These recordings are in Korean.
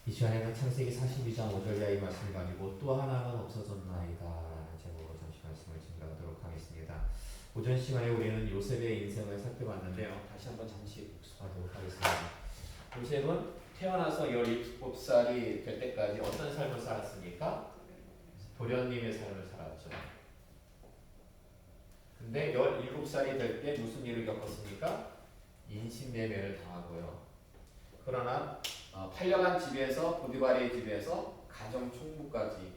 이 시간에는 창세기 42장 5절 이하의 말씀을 가지고 또 하나는 없어졌나이다 라는 제목으로 잠시 말씀을 증가하도록 하겠습니다. 오전 시간에 우리는 요셉의 인생을 살펴봤는데요. 다시 한번 잠시 복습하도록 하겠습니다. 요셉은 태어나서 17살이 될 때까지 어떤 삶을 살았습니까? 도련님의 삶을 살았죠. 근데 17살이 될 때 무슨 일을 겪었습니까? 인신매매를 당하고요. 그러나 팔려간 집에서 보디발의 집에서 가정 총무까지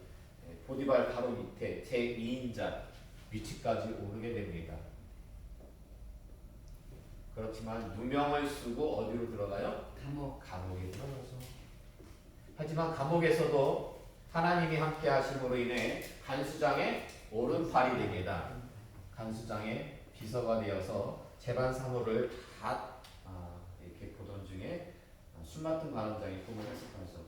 보디발 바로 밑에 제2인자 위치까지 오르게 됩니다. 그렇지만 누명을 쓰고 어디로 들어가요? 감옥에 들어가죠. 하지만 감옥에서도 하나님이 함께 하심으로 인해 간수장의 오른팔이 됩니다. 간수장의 비서가 되어서 재반 사무를 다 이렇게 보던 중에 수마튼 관원장이 꿈을 해석하죠.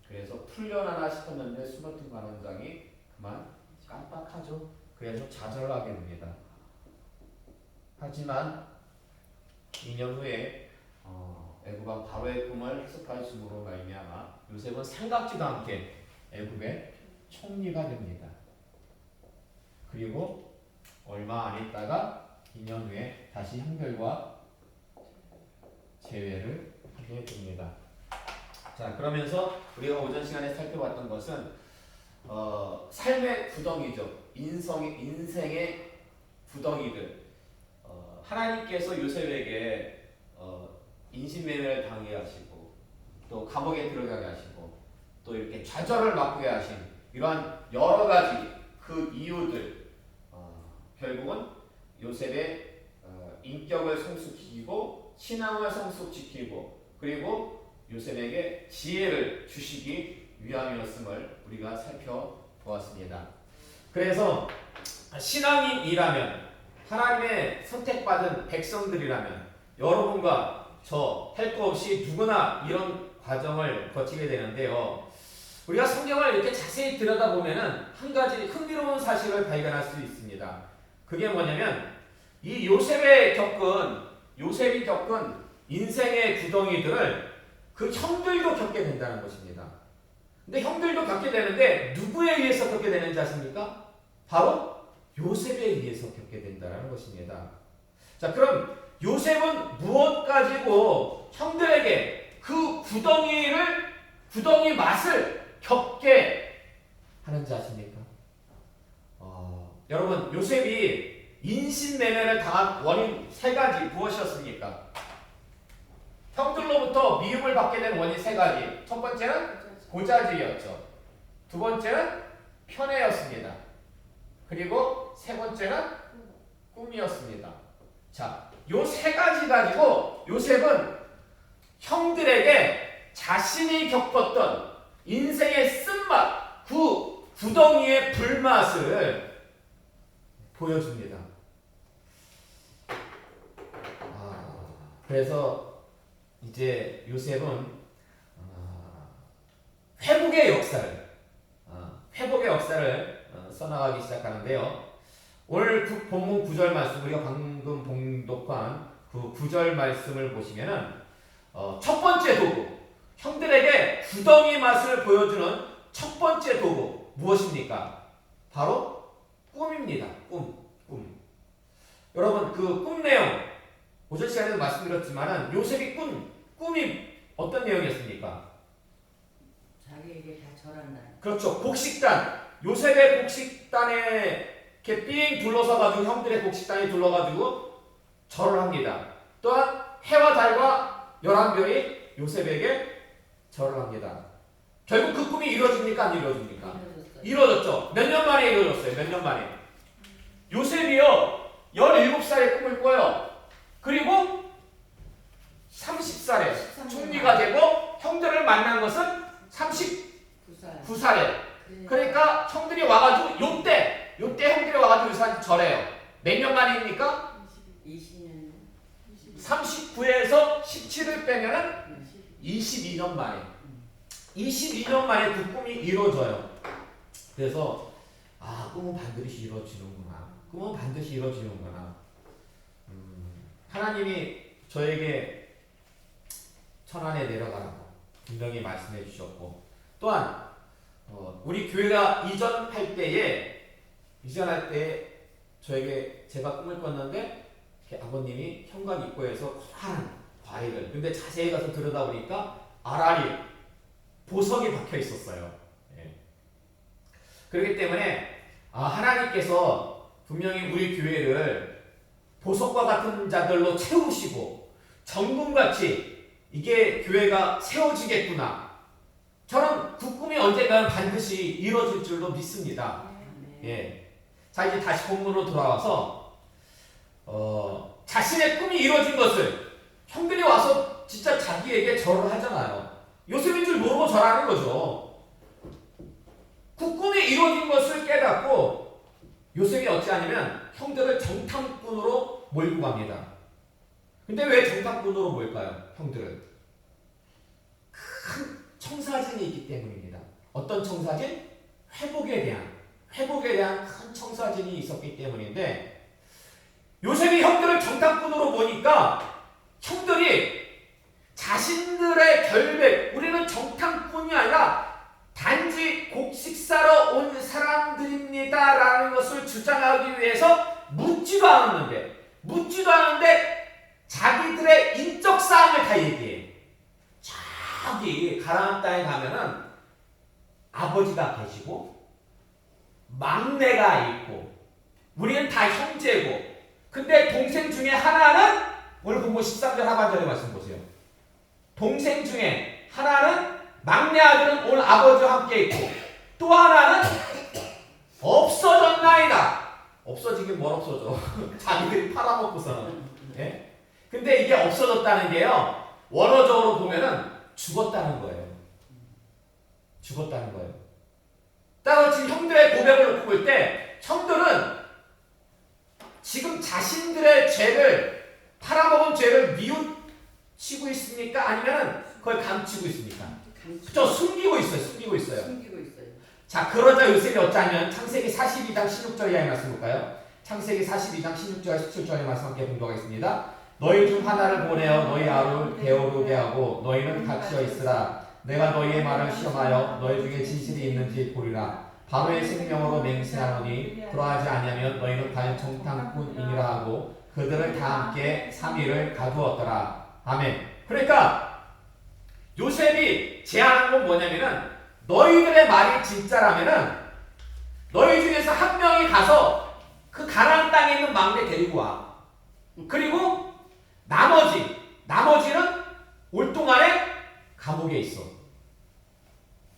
그래서 풀려나나 싶었는데 수마튼 관원장이 그만 깜빡하죠. 그래서 좌절하게 됩니다. 하지만 2년 후에 애굽왕 바로의 꿈을 해석하심으로 말미암아 요셉은 생각지도 않게 애굽의 총리가 됩니다. 그리고 얼마 안 있다가 2년 후에 다시 형들과 재회를 하게 됩니다. 자, 그러면서 우리가 오전 시간에 살펴봤던 것은 삶의 구덩이죠. 인생의 구덩이들. 하나님께서 요셉에게 인신매매를 당하게 하시고 또 감옥에 들어가게 하시고 또 이렇게 좌절을 맛보게 하신 이러한 여러 가지 그 이유들 결국은 요셉의 인격을 성숙시키고 신앙을 성숙시키고 그리고 요셉에게 지혜를 주시기 위함이었음을 우리가 살펴보았습니다. 그래서 신앙인이라면 하나님의 선택받은 백성들이라면 여러분과 저 할 거 없이 누구나 이런 과정을 거치게 되는데요. 우리가 성경을 이렇게 자세히 들여다보면은 한 가지 흥미로운 사실을 발견할 수 있습니다. 그게 뭐냐면 이 요셉이 겪은 인생의 구덩이들을 그 형들도 겪게 된다는 것입니다. 근데 형들도 겪게 되는데 누구에 의해서 겪게 되는지 아십니까? 바로 요셉에 의해서 겪게 된다는 것입니다. 자, 그럼 요셉은 무엇 가지고 형들에게 그 구덩이 맛을 겪게 하는지 아십니까? 여러분, 요셉이 인신매매를 당한 원인 세 가지 무엇이었습니까? 형들로부터 미움을 받게 된 원인 세 가지. 첫 번째는 고자질이었죠. 두 번째는 편애였습니다. 그리고 세 번째는 꿈이었습니다. 자, 요 세 가지 가지고 요셉은 형들에게 자신이 겪었던 인생의 쓴맛, 그 구덩이의 불맛을 보여줍니다. 그래서 이제 요셉은 회복의 역사를 써나가기 시작하는데요. 오늘 본문 9절 말씀, 우리가 방금 봉독한 그 9절 말씀을 보시면은 첫 번째 도구, 형들에게 구덩이 맛을 보여주는 첫 번째 도구 무엇입니까? 바로 꿈입니다. 꿈. 여러분, 그 꿈 내용 오전 시간에도 말씀드렸지만은 요셉이 꿈이 어떤 내용이었습니까? 자기에게 다 절한다. 그렇죠. 곡식단. 요셉의 곡식단에 이렇게 삥 둘러서가지고 형들의 곡식단이 둘러가지고 절을 합니다. 또한 해와 달과 11별이 요셉에게 절을 합니다. 결국 그 꿈이 이루어집니까? 안 이루어집니까? 이루어졌죠. 몇 년 만에 이루어졌어요? 몇 년 만에? 요셉이요 17살에 꿈을 꿔요. 그리고 30살에 총리가 되고 형들을 만난 것은 39살에. 그러니까 형들이 와가지고 요때 형들이 와가지고 요새한테 절해요. 몇 년 만입니까? 20년. 39에서 17을 빼면은 22년 만에. 22년 만에 그 꿈이 이루어져요. 그래서 꿈은 반드시 이루어지는구나. 하나님이 저에게 천안에 내려가라고 분명히 말씀해 주셨고 또한 우리 교회가 이전할 때에 저에게 제가 꿈을 꿨는데 이렇게 아버님이 현관 입구에서 커다란 과일을 근데 자세히 가서 들여다보니까 알알이 보석이 박혀 있었어요. 예. 그렇기 때문에 하나님께서 분명히 우리 교회를 보석과 같은 자들로 채우시고 정금같이 이게 교회가 세워지겠구나. 저는 그 꿈이 언젠가는 반드시 이루어질 줄로 믿습니다. 예. 자 이제 다시 본문으로 돌아와서 자신의 꿈이 이루어진 것을 형들이 와서 진짜 자기에게 절을 하잖아요. 요셉인 줄 모르고 절하는 거죠. 그 꿈이 이루어진 것을 깨닫고 요셉이 어찌하냐면 형들을 정탐꾼으로 몰고 갑니다. 근데 왜 정탐꾼으로 몰까요? 형들은 큰 청사진이 있기 때문입니다. 어떤 청사진? 회복에 대한 큰 청사진이 있었기 때문인데 요셉이 형들을 정탐꾼으로 보니까 형들이 자신들의 결백, 우리는 정탐꾼이 아니라 단지 곡식사러 온 사람들입니다 라는 것을 주장하기 위해서 묻지도 않았는데 자기들의 인적 사항을 다 얘기해. 저기 가나안 땅에 가면은 아버지가 계시고 막내가 있고 우리는 다 형제고 근데 동생 중에 하나는 오늘 본문 13절 하반절의 말씀 보세요. 동생 중에 하나는 막내 아들은 오늘 아버지와 함께 있고 또 하나는 없어졌나이다. 없어지긴 뭘 없어져. 자기들이 팔아먹고서는. 예? 근데 이게 없어졌다는 게요. 원어적으로 보면은 죽었다는 거예요. 따라서 지금 형들의 고백을 놓고 볼 때 형들은 지금 자신들의 죄를 팔아먹은 죄를 뉘우치고 있습니까? 아니면 그걸 감추고 있습니까? 그렇죠. 숨기고 있어요. 자 그러자 요셉이 어쩌면 창세기 42장 16절 이하의 말씀 볼까요? 창세기 42장 16절 17절의 말씀 함께 공독하겠습니다. 너희 중 하나를 보내어 너희 아우를 배우르게 하고 너희는 갇혀 있으라. 내가 너희의 말을 시험하여 너희 중에 진실이 있는지 보리라. 바로의 생명으로 맹세하노니 그러하지 아니하면 너희는 과연 정탐꾼이니라 하고 그들을 다 함께 3일을 가두었더라. 아멘. 그러니까 요셉이 제안한 건 뭐냐면은 너희들의 말이 진짜라면은 너희 중에서 한 명이 가서 그 가나안 땅에 있는 막내 데리고 와. 그리고 나머지는 올 동안에 감옥에 있어.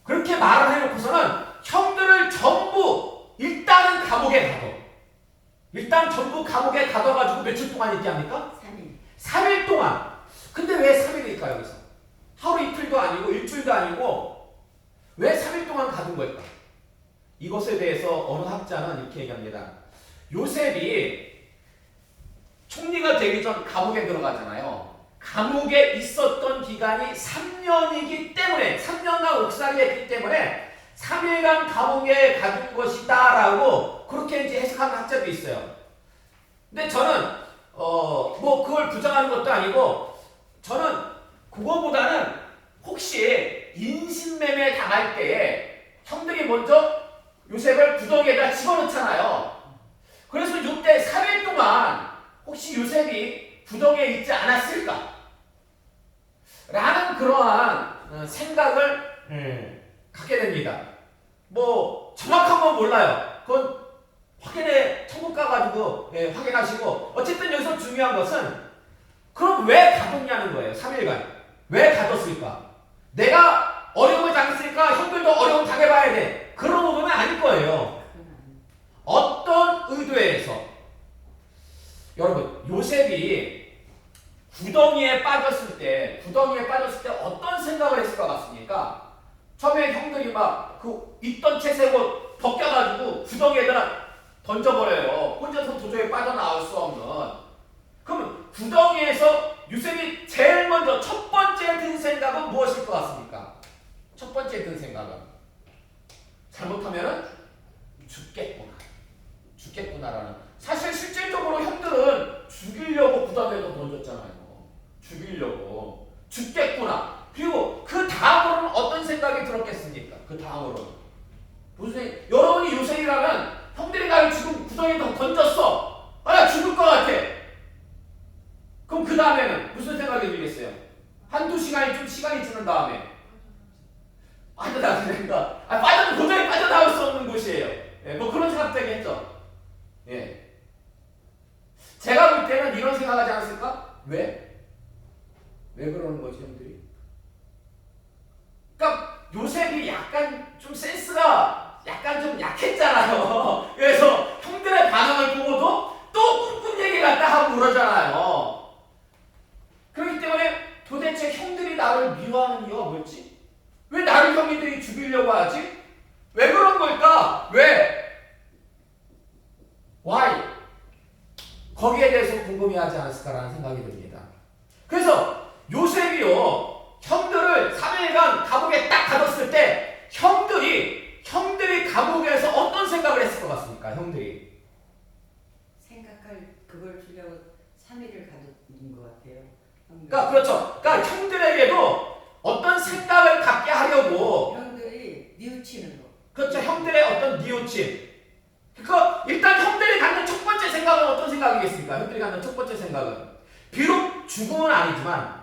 그렇게 말을 해놓고서는 형들을 전부 일단은 감옥에 가둬. 일단 전부 감옥에 가둬가지고 며칠 동안 있게 합니까? 3일 동안. 근데 왜 3일일까요? 여기서 하루 이틀도 아니고 일주일도 아니고 왜 3일 동안 가둔 걸까? 이것에 대해서 어느 학자는 이렇게 얘기합니다. 요셉이 총리가 되기 전 감옥에 들어가잖아요. 감옥에 있었던 기간이 3년이기 때문에 3년간 옥살이 했기 때문에 3일간 감옥에 가둔 것이다 라고 그렇게 이제 해석하는 학자도 있어요. 근데 저는 뭐 그걸 부정하는 것도 아니고 저는 그거보다는 혹시 인신매매 당할 때에 형들이 먼저 요셉을 구덩이에다 집어넣잖아요. 그래서 이때 3일 동안 혹시 요셉이 구덩이에 있지 않았을까? 라는 그러한 생각을 갖게 됩니다. 뭐 정확한 건 몰라요. 그건 천국 가가지고 확인하시고 어쨌든 여기서 중요한 것은 그럼 왜 가뒀냐는 거예요. 3일간. 왜 가뒀을까? 내가 어려움을 당했으니까 형들도 어려움 당해봐야 돼. 그런 의도는 아닐 거예요. 어떤 의도에서 여러분 요셉이 구덩이에 빠졌을 때 어떤 생각을 했을 것 같습니까? 처음에 형들이 막 그 있던 채색옷 벗겨가지고 구덩이에다 던져버려요. 혼자서 도저히 빠져나올 수 없는. 그럼 구덩이에서 요셉이 제일 먼저 첫 번째 든 생각은 무엇일 것 같습니까? 첫 번째 든 생각은 잘못하면은 죽겠구나라는. 사실 실질적으로 형들은 죽이려고 구덩이에다 던졌잖아요. 죽겠구나. 그리고 그 다음으로는 어떤 생각이 들었겠습니까? 그 다음으로는 무슨 여러분이 요셉이라면 형들이 나를 지금 구덩이에 던졌어. 아, 나 죽을 것 같아. 그럼 그 다음에는 무슨 생각이 들겠어요? 한두 시간이 좀 시간이 지난 다음에 빠져나가니까 도저히 빠져나올 수 없는 곳이에요. 예, 뭐 그런 생각 되겠죠. 예. 제가 볼 때는 이런 생각하지 않았을까? 왜? 왜 그러는 거지, 형들이? 그러니까 요셉이 약간 좀 센스가 약간 좀 약했잖아요. 그래서 형들의 반응을 보고도 또 꾼꾼 얘기 갖다 하고 그러잖아요. 그렇기 때문에 도대체 형들이 나를 미워하는 이유가 뭐였지? 왜 나를 형님들이 죽이려고 하지? 왜 그런 걸까? 왜? Why? 거기에 대해서 궁금해하지 않았을까라는 생각이 듭니다. 그래서 요셉이요, 형들을 3일간 감옥에 딱 가뒀을 때 형들이 감옥에서 어떤 생각을 했을 것 같습니까? 형들이 생각할 그걸 주려고 3일을 가둔 것 같아요. 그러니까 그렇죠. 그러니까 형들에게도 어떤 생각을 갖게 하려고 형들이 뉘우치는 거. 그렇죠. 형들의 어떤 뉘우침. 그러니까 일단 형들이 갖는 첫 번째 생각은 어떤 생각이겠습니까? 형들이 갖는 첫 번째 생각은 비록 죽음은 아니지만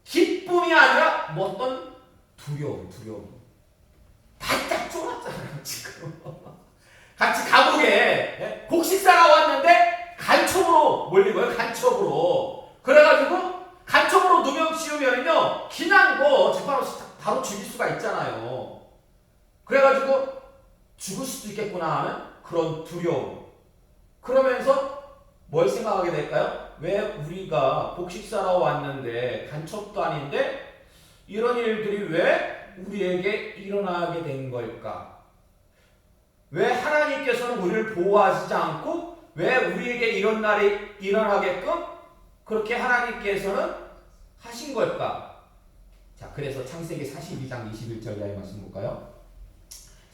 기쁨이 아니라 뭐 어떤 두려움. 바짝 쫄았잖아요 지금. 같이 감옥에 곡식사러 왔는데 간첩으로 몰린 거예요. 간첩으로. 그래가지고 간첩으로 누명 씌우면은요 그냥 뭐 재판 없이 바로 죽일 수가 있잖아요. 그래가지고 죽을 수도 있겠구나 하는 그런 두려움. 그러면서 뭘 생각하게 될까요? 왜 우리가 곡식사러 왔는데 간첩도 아닌데 이런 일들이 왜 우리에게 일어나게 된 걸까? 왜 하나님께서는 우리를 보호하시지 않고 왜 우리에게 이런 날이 일어나게끔 그렇게 하나님께서는 하신 걸까? 자, 그래서 창세기 42장 21절 이하의 말씀 볼까요?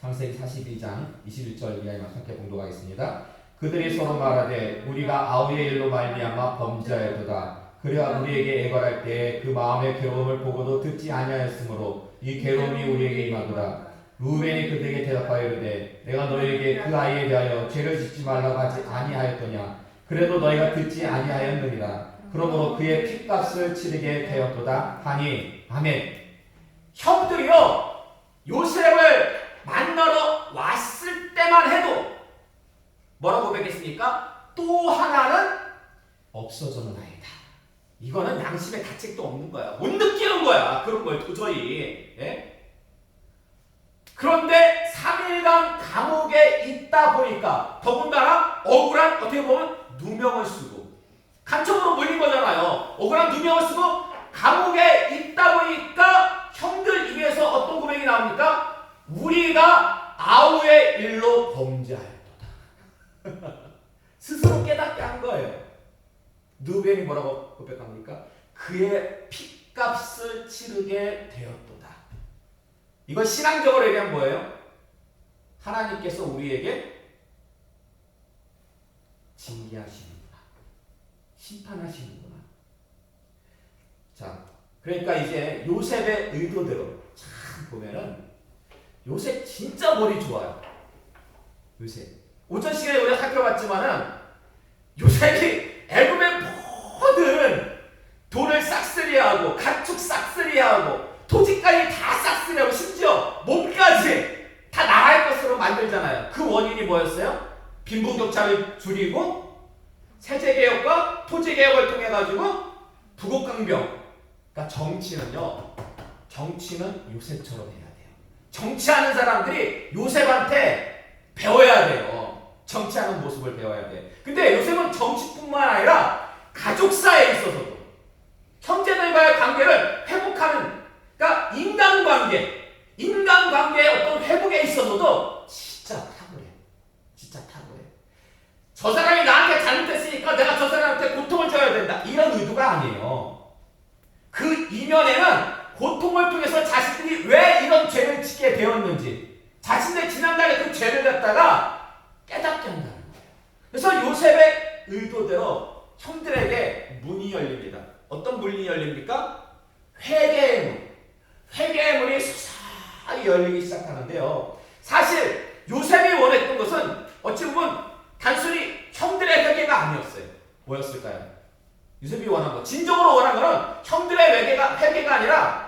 창세기 42장 21절 이하의 말씀 함께 봉독하겠습니다. 그들이 서로 말하되 우리가 아우의 일로 말미암아 범죄하였도다. 그래야 우리에게 애걸할 때에 그 마음의 괴로움을 보고도 듣지 아니하였으므로 이 괴로움이 우리에게 임하도다. 루벤이 그들에게 대답하여 이르되 내가 너희에게 그 아이에 대하여 죄를 짓지 말라고 하지 아니하였더냐. 그래도 너희가 듣지 아니하였느니라. 그러므로 그의 핏값을 치르게 되었도다 하니. 아멘. 형들이요 요셉을 만나러 왔을 때만 해도 뭐라고 고백했습니까? 또 하나는 없어졌나이다. 이거는 양심의 가책도 없는 거야. 못 느끼는 거야. 그런 걸 도저히. 예? 그런데 3일간 감옥에 있다 보니까 더군다나 억울한 어떻게 보면 누명을 쓰고 간첩으로 몰린 거잖아요. 억울한 누명을 쓰고 감옥에 있다 보니까 형들 입에서 어떤 고백이 나옵니까? 우리가 아우의 일로 범죄하였도다. 스스로 깨닫게 한 거예요. 누벤이 뭐라고 고백합니까? 그의 핏값을 치르게 되었도다. 이건 신앙적으로 얘기한 뭐예요? 하나님께서 우리에게 징계하시는구나. 심판하시는구나. 자, 그러니까 이제 요셉의 의도대로 참 보면은 요셉 진짜 머리 좋아요. 요셉. 오전 시간에 우리가 살펴봤지만은 요셉이 애굽의 모든 돈을 싹쓸이하고 가축 싹쓸이하고 토지까지 다 싹쓸이하고 심지어 몸까지 다 나라의 것으로 만들잖아요. 그 원인이 뭐였어요? 빈부격차를 줄이고 세제개혁과 토지개혁을 통해 가지고 부국강병. 그러니까 정치는 요셉처럼 해야 돼요. 정치하는 사람들이 요셉한테 배워야 돼요. 정치하는 모습을 배워야 돼. 근데 요셉은 정치뿐만 아니라 가족사에 있어서도 형제들과의 관계를 회복하는, 그러니까 인간관계의 어떤 회복에 있어서도 진짜 탁월해. 저 사람이 나한테 잘못했으니까 내가 저 사람한테 고통을 줘야 된다. 이런 의도가 아니에요. 그 이면에는 고통을 통해서 자신들이 왜 이런 죄를 짓게 되었는지, 자신의 지난날의 그 죄를 갖다가 깨닫게 한다는 거예요. 그래서 요셉의 의도대로 형들에게 문이 열립니다. 어떤 문이 열립니까? 회개의 문이 서서히 열리기 시작하는데요. 사실 요셉이 원했던 것은 어찌 보면 단순히 형들의 회개가 아니었어요. 뭐였을까요? 요셉이 원한 것, 진정으로 원한 것은 형들의 회개가 아니라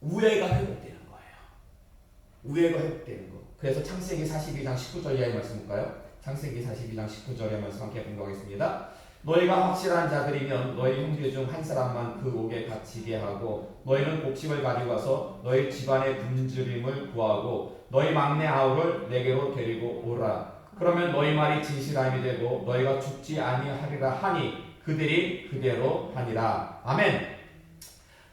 우애가 회복되는 거예요. 우애가 회복되는 거. 그래서 창세기 42장 19절 이하의 말씀 볼까요? 창세기 42장 19절의 말씀 함께 공부하겠습니다. 너희가 확실한 자들이면 너희 형제 중 한 사람만 그 옥에 갇히게 하고 너희는 곡식을 가지고 와서 너희 집안의 굶주림을 구하고 너희 막내 아우를 내게로 데리고 오라. 그러면 너희 말이 진실함이 되고 너희가 죽지 아니하리라 하니 그들이 그대로 하니라. 아멘.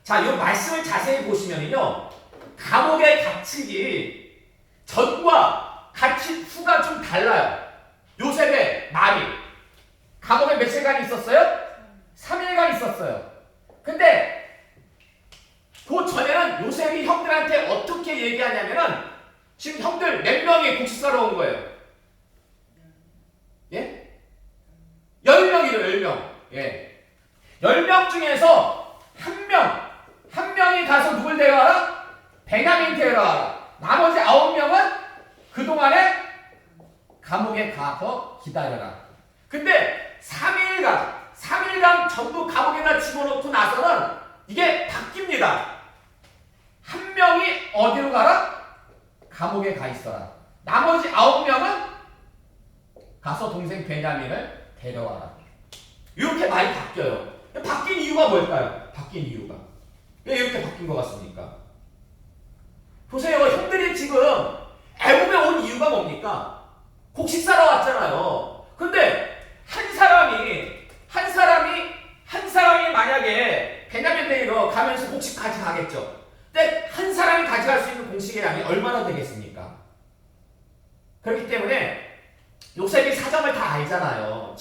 자, 이 말씀을 자세히 보시면요, 감옥에 갇히기 전과 갇힌 후가 좀 달라요. 요셉의 말이 감옥에 며칠간 있었어요? 3일간 있었어요. 근데 그 전에는 요셉이 형들한테 어떻게 얘기하냐면은 지금 형들 몇 명이 곡식 사러 온 거예요? 예? 10명이죠, 10명. 예. 10명 중에서 한 명이 가서 누굴 데려와라? 베냐민 데려와라. 나머지 9명은 그동안에 감옥에 가서 기다려라. 근데 3일간 전부 감옥에다 집어넣고 나서는 이게 바뀝니다. 한 명이 어디로 가라? 감옥에 가 있어라. 나머지 9명은 가서 동생 베냐민을 데려와라. 이렇게 말이 바뀌어요. 바뀐 이유가 뭘까요? 바뀐 이유가. 왜 이렇게 바뀐 것 같습니까? 보세요. 형들이 지금 애굽에 온 이유가 뭡니까? 곡식 사러 왔잖아요. 근데 한 사람이 만약에 베냐민 데리러 가면서 곡식 가져가겠죠. 근데 한 사람이 가져갈 수 있는 곡식의 양이 얼마나 되겠습니까? 그렇기 때문에 요셉이 사정을 다 알잖아요.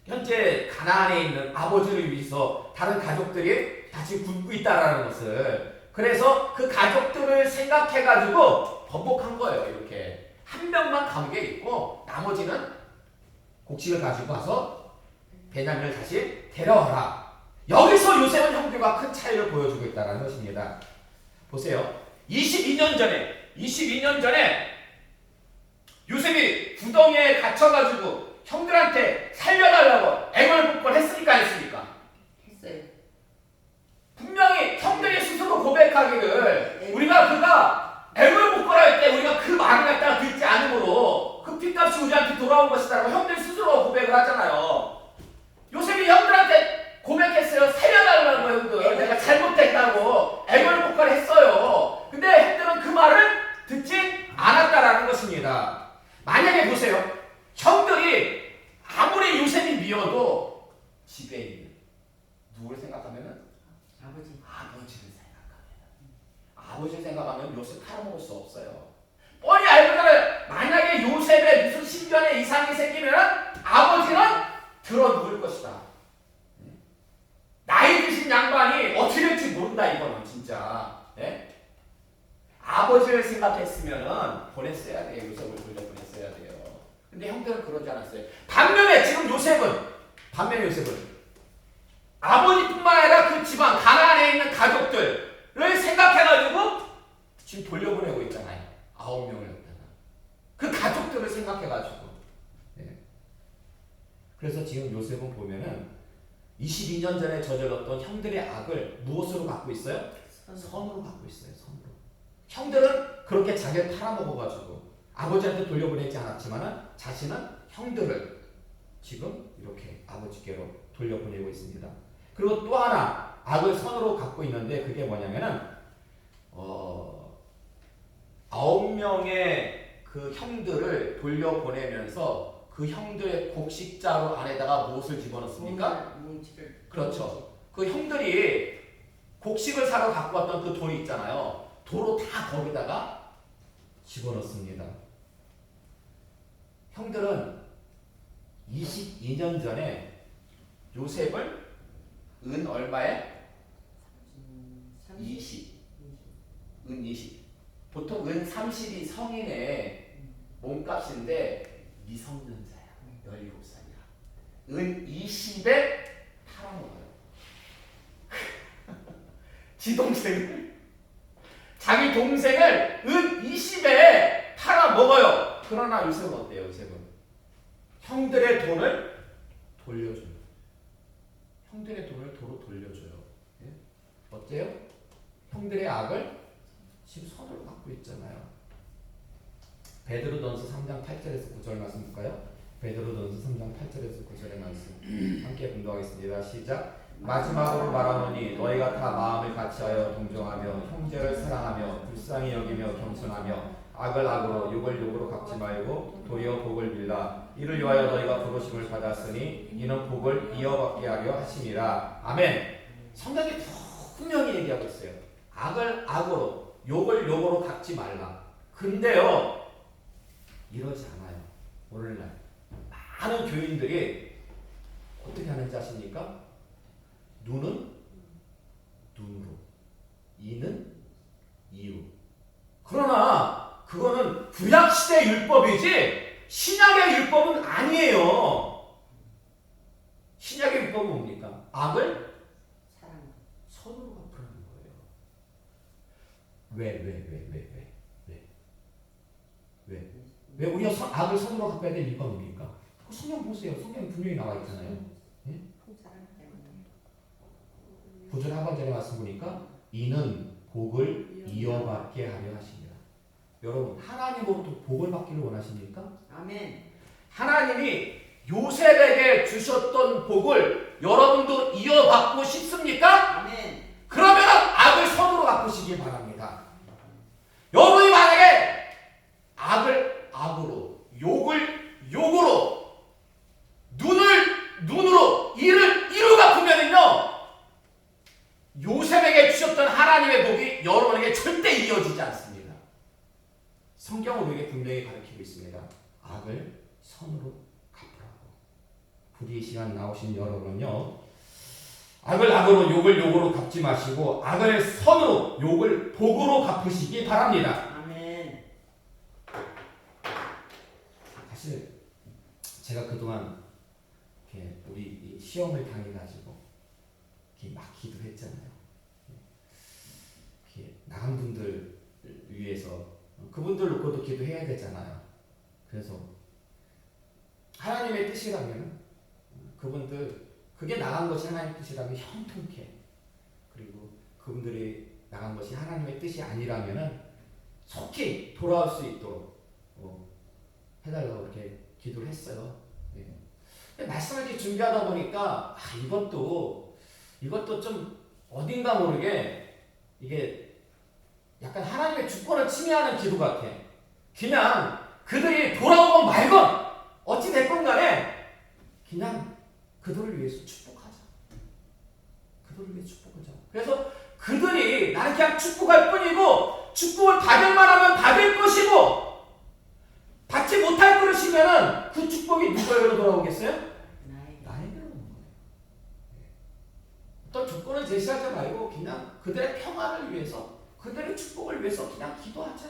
현재 가나안에 있는 아버지를 위해서 다른 가족들이 같이 굶고 있다라는 것을. 그래서 그 가족들을 생각해가지고 번복한 거예요. 이렇게 한 명만 감옥에 있고 나머지는 곡식을 가지고 와서 베냐민을 다시 데려와라. 여기서 요셉은 형들과 큰 차이를 보여주고 있다는 것입니다. 보세요. 22년 전에 요셉이 구덩이에 갇혀가지고 형들한테 살려달라고 애걸복걸 했습니까? 했어요. 분명히 형들이 스스로 고백하기를 그가 애걸복걸할 때 우리가 그 말을 갖다가 듣지 않으므로 그 핏값이 우리한테 돌아온 것이다라고 형들이 스스로 고백을 하잖아요. 요셉이 형들한테 고백했어요. 살려달라고 형들. 내가 잘못했다고 애걸복걸 했어요. 근데 형들은 그 말을 듣지 않았다라는 것입니다. 만약에 보세요. 형들이 아무리 요셉이 미워도 집에 있는 누구를 생각하면은 아버지를 생각하면 요셉 팔아먹을 수 없어요. 뻔히 알거든. 만약에 요셉에 무슨 신변에 이상이 생기면 아버지는 들어 누울 것이다. 나이 드신 양반이 어떻게 될지 모른다. 이거는 진짜. 네? 아버지를 생각했으면 보냈어야 돼요. 요셉을 돌려보냈어야 돼요. 근데 형들은 그러지 않았어요. 반면에 요셉은 아버지뿐만 아니라 그 집안 가나안에 있는 가족들을 생각해가지고 지금 돌려보내고 있잖아요. 9명을 갖다가 그 가족들을 생각해가지고. 네. 그래서 지금 요셉은 보면은 22년 전에 저질렀던 형들의 악을 무엇으로 갖고 있어요? 선으로 갖고 있어요. 선으로. 형들은 그렇게 자기를 팔아먹어가지고 아버지한테 돌려보내지 않았지만은 자신은 형들을 지금 이렇게 아버지께로 돌려보내고 있습니다. 그리고 또 하나 악을 선으로 갖고 있는데 그게 뭐냐면은 9명의 그 형들을 돌려보내면서 그 형들의 곡식자루 안에다가 무엇을 집어넣습니까? 그렇죠. 그 형들이 곡식을 사러 갖고 왔던 그 돌이 있잖아요. 도로 다 거기다가 집어넣습니다. 형들은 22년 전에 요셉을 은 얼마에? 20. 은 20. 보통 은 30이 성인의 몸값인데 미성년자야. 17살이야. 은 20에 팔아먹어요. 지 동생을 자기 동생을 은 20에 팔아 먹어요. 그러나 요셉은 어때요? 요셉은 형들의 돈을 돌려줘요. 형들의 돈을 도로 돌려줘요. 예? 어때요? 형들의 악을 지금 손으로 갖고 있잖아요. 베드로전서 3장 8절에서 9절 말씀 볼까요? 베드로전서 3장 8절에서 9절의 말씀 함께 공부하겠습니다. 시작. 마지막으로 말하노니 너희가 다 마음을 같이하여 동정하며 형제를 사랑하며 불쌍히 여기며 겸손하며 악을 악으로 욕을 욕으로 갚지 말고 도리어 복을 빌라. 이를 위하여 너희가 부르심을 받았으니 이는 복을 이어받게 하려 하심이라. 아멘. 성경이 분명히 얘기하고 있어요. 악을 악으로 욕을 욕으로 갚지 말라. 근데요 이러지 않아요. 오늘날 많은 교인들이 어떻게 하는지 아십니까? 눈은 눈으로, 이는 이유. 그러나 그거는 구약시대 율법이지 신약의 율법은 아니에요. 신약의 율법은 뭡니까? 악을 사랑. 선으로 갚으라는 거예요. 왜 우리가 악을 선으로 갚아야 될 이유가 뭡니까? 그 성경 보세요. 성경에 분명히 나와 있잖아요. 예? 사랑 때문에. 9절 하반절에 말씀 보니까 이는 복을 이어받게 하려 하십니다. 여러분 하나님으로부터 복을 받기를 원하십니까? 아멘. 하나님이 요셉에게 주셨던 복을 여러분도 이어받고 싶습니까? 아멘. 그러면 악을 선으로 갚으시기 바랍니다. 여러분이 만약에 악을 악으로, 욕을 욕으로, 눈을 눈으로, 이를 이로 갚으면은요 요셉에게 주셨던 하나님의 복이 여러분에게 절대 이어지지 않습니다. 성경은 우리에게 분명히 가르치고 있습니다. 악을 선으로 갚으라고. 부디 이 시간 나오신 여러분은요 악을 악으로 욕을 욕으로 갚지 마시고 악을 선으로 욕을 복으로 갚으시기 바랍니다. 아멘. 사실 제가 그동안 이렇게 우리 이 시험을 당해가지고 이렇게 막 기도했잖아요. 이렇게 나간 분들 위해서 그분들 놓고도 기도해야 되잖아요. 그래서 하나님의 뜻이라면 그분들 그게 나간 것이 하나님의 뜻이라면 형통케, 그리고 그분들이 나간 것이 하나님의 뜻이 아니라면은 속히 돌아올 수 있도록 해달라고 이렇게 기도를 했어요. 네. 말씀을 이렇게 준비하다 보니까 이것도 좀 어딘가 모르게 이게 약간 하나님의 주권을 침해하는 기도 같아. 그냥 그들이 돌아오건 말건 어찌 됐건 간에 그냥 그들을 위해서 축복하자. 그들을 위해 축복하자. 그래서 그들이 나는 그냥 축복할 뿐이고 축복을 받을 만하면 받을 것이고 받지 못할 것이면은 그 축복이 누구에게로 돌아오겠어요? 나에게로 오는 거예요. 어떤 조건을 제시하지 말고 그냥 그들의 평안을 위해서, 그들의 축복을 위해서 그냥 기도하자.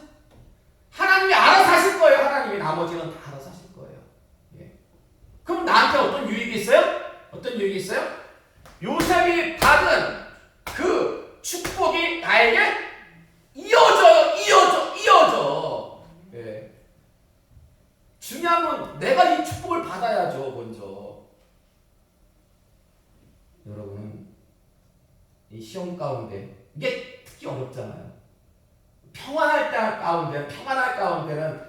하나님이 알아서 하실 거예요. 하나님이 나머지는 다 알아서 하실 거예요. 예. 그럼 나한테 어떤 유익이 있어요? 어떤 유익이 있어요? 요셉이 받은 그 축복이 나에게 이어져. 예. 중요한 건 내가 이 축복을 받아야죠. 먼저. 여러분은 이 시험 가운데 이게 특히 어렵잖아요. 평안할 가운데는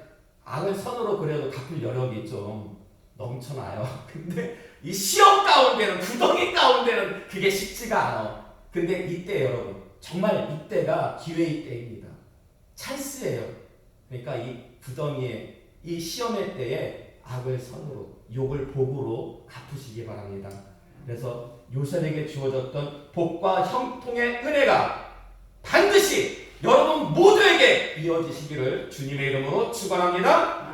악을 선으로 그래도 갚을 여력이 좀 넘쳐나요. 근데 이 시험 가운데는, 구덩이 가운데는 그게 쉽지가 않아. 근데 이때 여러분, 정말 이때가 기회의 때입니다. 찬스예요. 그러니까 이 구덩이에, 이 시험의 때에 악을 선으로, 욕을 복으로 갚으시기 바랍니다. 그래서 요셉에게 주어졌던 복과 형통의 은혜가 반드시 여러분 모두에게 이어지시기를 주님의 이름으로 축원합니다.